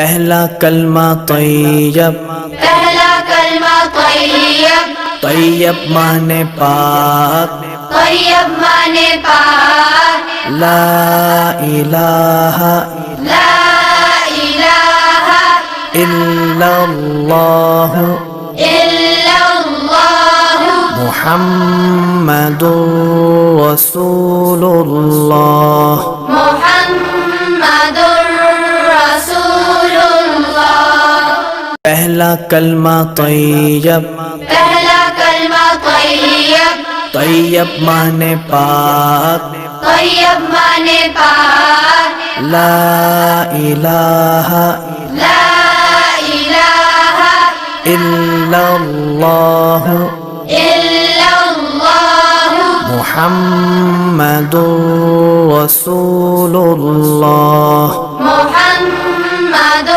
پہلا کلمہ طیب، پہلا کلمہ طیب، طیب مانے پاک، طیب مانے پاک، لا الہ لا الہ الا اللہ الا اللہ محمد رسول اللہ۔ محمد رسول اللہ۔ پہلا کلمہ طیب، پہلا کلمہ طیب، طیب مانے پاک، طیب مانے پاک، لا الہ لا الہ الا اللہ الا اللہ محمد رسول اللہ۔ محمد